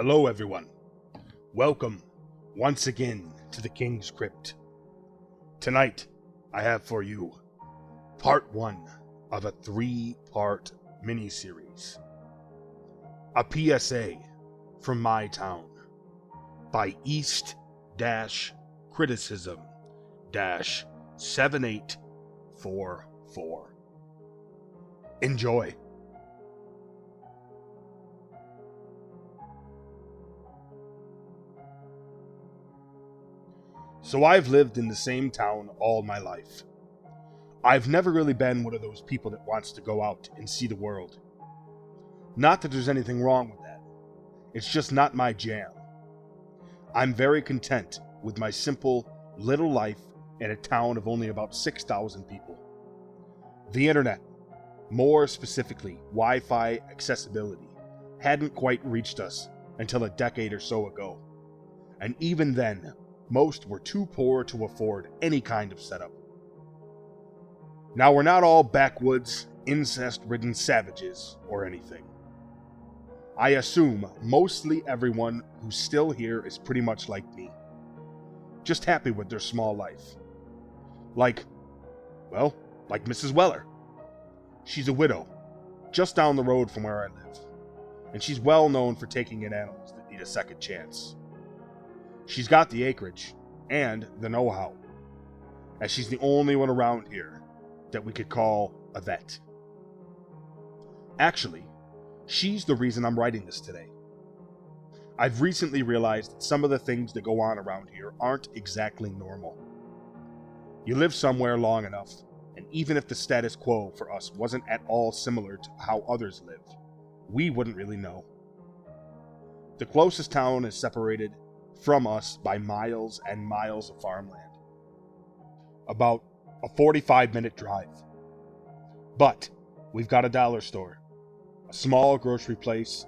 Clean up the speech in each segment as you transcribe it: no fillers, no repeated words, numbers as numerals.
Hello everyone. Welcome once again to the King's Crypt. Tonight I have for you part 1 of a 3-part miniseries. A PSA from my town by East-Criticism-7844. Enjoy. So I've lived in the same town all my life. I've never really been one of those people that wants to go out and see the world. Not that there's anything wrong with that. It's just not my jam. I'm very content with my simple little life in a town of only about 6,000 people. The internet, more specifically Wi-Fi accessibility, hadn't quite reached us until a decade or so ago. And even then, most were too poor to afford any kind of setup. Now, we're not all backwoods, incest-ridden savages or anything. I assume mostly everyone who's still here is pretty much like me. Just happy with their small life. Like Mrs. Weller. She's a widow, just down the road from where I live. And she's well known for taking in animals that need a second chance. She's got the acreage and the know-how, as she's the only one around here that we could call a vet. Actually, she's the reason I'm writing this today. I've recently realized that some of the things that go on around here aren't exactly normal. You live somewhere long enough, and even if the status quo for us wasn't at all similar to how others live, we wouldn't really know. The closest town is separated from us by miles and miles of farmland. About a 45-minute drive. But we've got a dollar store, a small grocery place,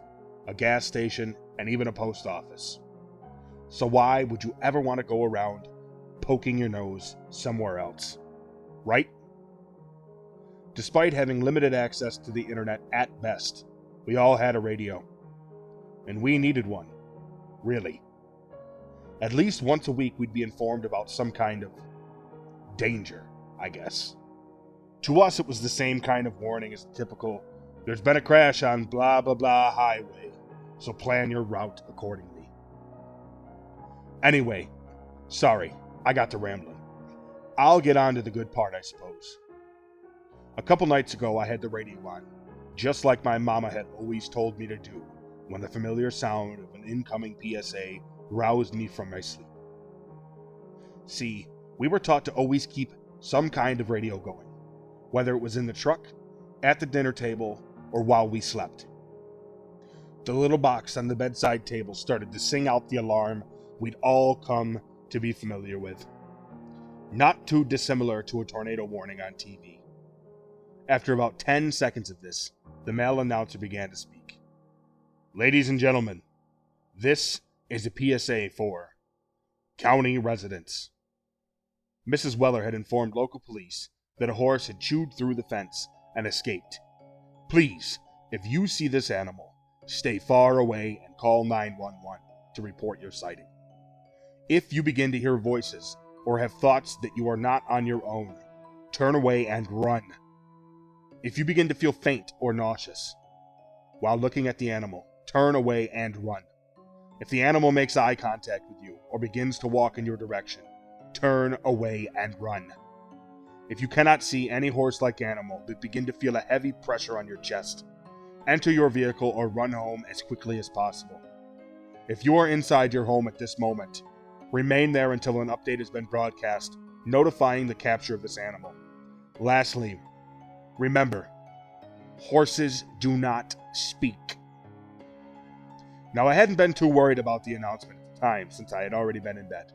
a gas station, and even a post office. So why would you ever want to go around poking your nose somewhere else? Right? Despite having limited access to the internet at best, we all had a radio. And we needed one. Really. At least once a week we'd be informed about some kind of danger, I guess. To us it was the same kind of warning as the typical, "There's been a crash on blah blah blah highway, so plan your route accordingly." Anyway, sorry, I got to rambling. I'll get on to the good part, I suppose. A couple nights ago I had the radio on, just like my mama had always told me to do, when the familiar sound of an incoming PSA roused me from my sleep. See, we were taught to always keep some kind of radio going, whether it was in the truck, at the dinner table, or while we slept. The little box on the bedside table started to sing out the alarm we'd all come to be familiar with. Not too dissimilar to a tornado warning on TV. After about 10 seconds of this, the male announcer began to speak. "Ladies and gentlemen, this is a PSA for county residents." Mrs. Weller had informed local police that a horse had chewed through the fence and escaped. "Please, if you see this animal, stay far away and call 911 to report your sighting. If you begin to hear voices or have thoughts that you are not on your own, turn away and run. If you begin to feel faint or nauseous while looking at the animal, turn away and run. If the animal makes eye contact with you or begins to walk in your direction, turn away and run. If you cannot see any horse-like animal but begin to feel a heavy pressure on your chest, enter your vehicle or run home as quickly as possible. If you are inside your home at this moment, remain there until an update has been broadcast notifying the capture of this animal. Lastly, remember, horses do not speak." Now, I hadn't been too worried about the announcement at the time, since I had already been in bed.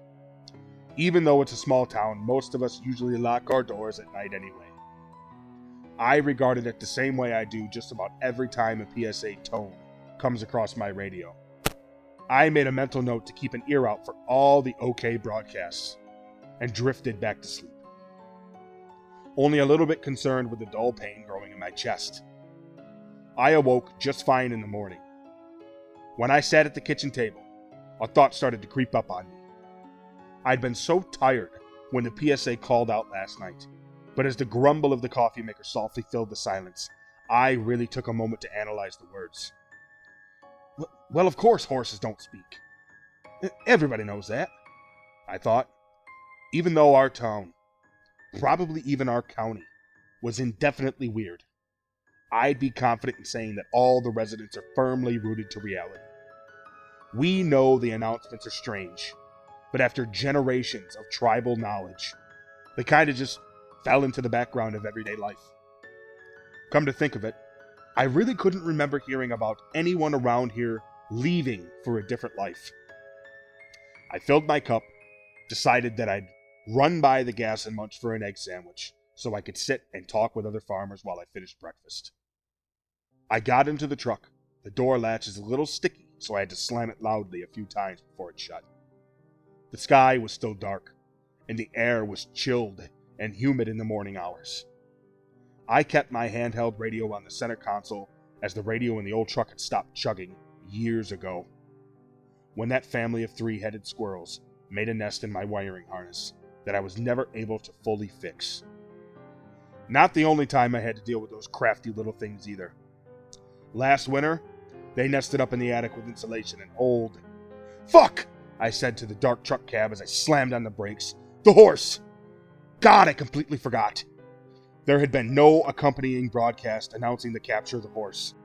Even though it's a small town, most of us usually lock our doors at night anyway. I regarded it the same way I do just about every time a PSA tone comes across my radio. I made a mental note to keep an ear out for all the OK broadcasts, and drifted back to sleep. Only a little bit concerned with the dull pain growing in my chest. I awoke just fine in the morning. When I sat at the kitchen table, a thought started to creep up on me. I'd been so tired when the PSA called out last night, but as the grumble of the coffee maker softly filled the silence, I really took a moment to analyze the words. Well, of course horses don't speak. Everybody knows that, I thought. Even though our town, probably even our county, was indefinitely weird, I'd be confident in saying that all the residents are firmly rooted to reality. We know the announcements are strange, but after generations of tribal knowledge, they kind of just fell into the background of everyday life. Come to think of it, I really couldn't remember hearing about anyone around here leaving for a different life. I filled my cup, decided that I'd run by the gas and munch for an egg sandwich so I could sit and talk with other farmers while I finished breakfast. I got into the truck. The door latch is a little sticky, so I had to slam it loudly a few times before it shut. The sky was still dark, and the air was chilled and humid in the morning hours. I kept my handheld radio on the center console, as the radio in the old truck had stopped chugging years ago, when that family of 3-headed squirrels made a nest in my wiring harness that I was never able to fully fix. Not the only time I had to deal with those crafty little things either. Last winter, they nested up in the attic with insulation and old... Fuck! I said to the dark truck cab as I slammed on the brakes. The horse! God, I completely forgot. There had been no accompanying broadcast announcing the capture of the horse.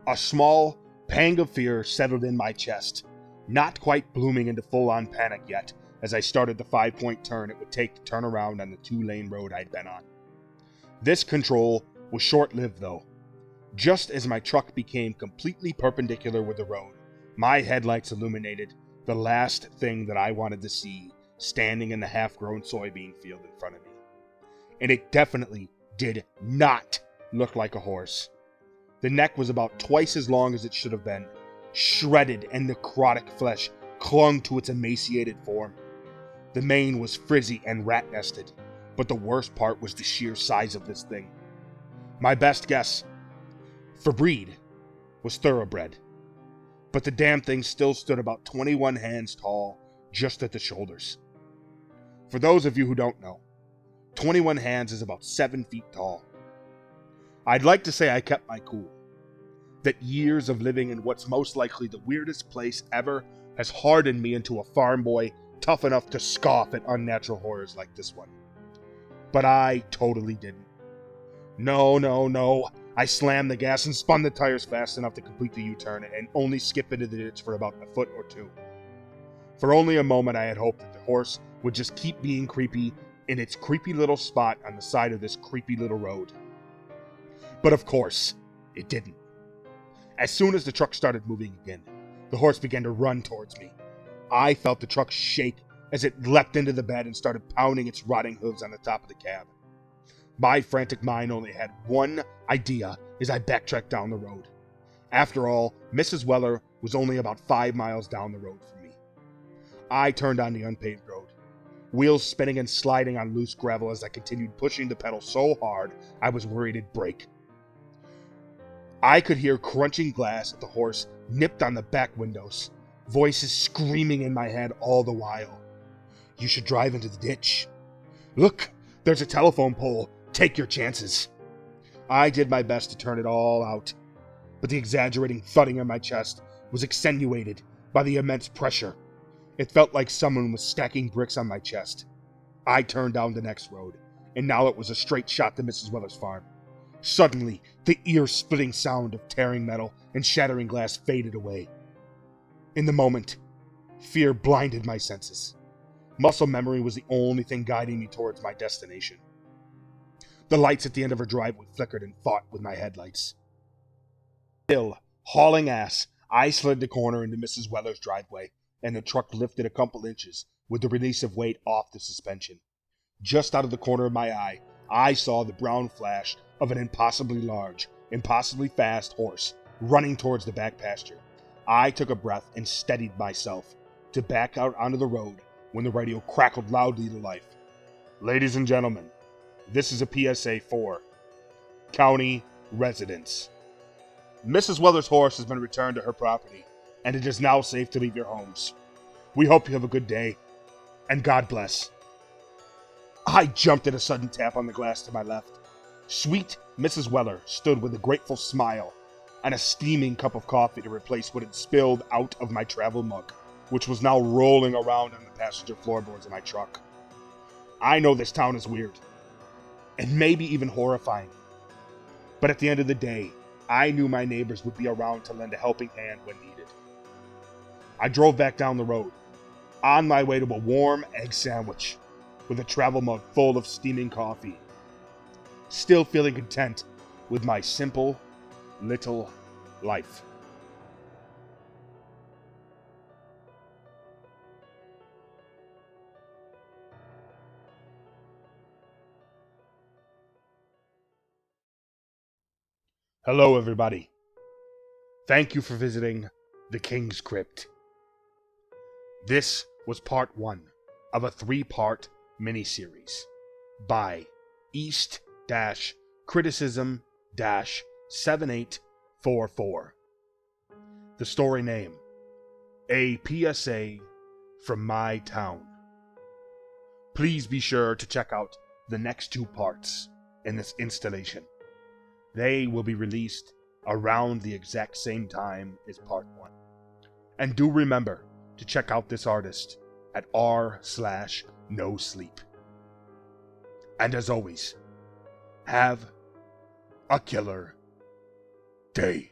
A small pang of fear settled in my chest, not quite blooming into full-on panic yet, as I started the 5-point turn it would take to turn around on the 2-lane road I'd been on. This control was short-lived, though. Just as my truck became completely perpendicular with the road, my headlights illuminated the last thing that I wanted to see standing in the half-grown soybean field in front of me. And it definitely did not look like a horse. The neck was about twice as long as it should have been. Shredded and necrotic flesh clung to its emaciated form. The mane was frizzy and rat-nested, but the worst part was the sheer size of this thing. My best guess, for breed, was thoroughbred, but the damn thing still stood about 21 hands tall, just at the shoulders. For those of you who don't know, 21 hands is about 7 feet tall. I'd like to say I kept my cool, that years of living in what's most likely the weirdest place ever has hardened me into a farm boy tough enough to scoff at unnatural horrors like this one. But I totally didn't. No. I slammed the gas and spun the tires fast enough to complete the U-turn and only skip into the ditch for about a foot or two. For only a moment I had hoped that the horse would just keep being creepy in its creepy little spot on the side of this creepy little road. But of course, it didn't. As soon as the truck started moving again, the horse began to run towards me. I felt the truck shake as it leapt into the bed and started pounding its rotting hooves on the top of the cab. My frantic mind only had one idea as I backtracked down the road. After all, Mrs. Weller was only about 5 miles down the road from me. I turned on the unpaved road, wheels spinning and sliding on loose gravel as I continued pushing the pedal so hard I was worried it'd break. I could hear crunching glass as the horse nipped on the back windows, voices screaming in my head all the while. You should drive into the ditch. Look, there's a telephone pole. Take your chances. I did my best to turn it all out, but the exaggerating thudding in my chest was accentuated by the immense pressure. It felt like someone was stacking bricks on my chest. I turned down the next road, and now it was a straight shot to Mrs. Weller's farm. Suddenly, the ear-splitting sound of tearing metal and shattering glass faded away. In the moment, fear blinded my senses. Muscle memory was the only thing guiding me towards my destination. The lights at the end of her driveway flickered and fought with my headlights. Still, hauling ass, I slid the corner into Mrs. Weller's driveway, and the truck lifted a couple inches with the release of weight off the suspension. Just out of the corner of my eye, I saw the brown flash of an impossibly large, impossibly fast horse running towards the back pasture. I took a breath and steadied myself to back out onto the road when the radio crackled loudly to life. Ladies and gentlemen, this is a PSA for county residents. Mrs. Weller's horse has been returned to her property and it is now safe to leave your homes. We hope you have a good day, and God bless. I jumped at a sudden tap on the glass to my left. Sweet Mrs. Weller stood with a grateful smile and a steaming cup of coffee to replace what had spilled out of my travel mug, which was now rolling around on the passenger floorboards of my truck. I know this town is weird, and maybe even horrifying, but at the end of the day, I knew my neighbors would be around to lend a helping hand when needed. I drove back down the road, on my way to a warm egg sandwich with a travel mug full of steaming coffee, still feeling content with my simple little life. Hello, everybody. Thank you for visiting the King's Crypt. This was part 1 of a 3-part miniseries by East-Criticism-7844. The story name, A PSA from My Town. Please be sure to check out the next 2 parts in this installation. They will be released around the exact same time as part 1. And do remember to check out this artist at r/nosleep. And as always, have a killer day.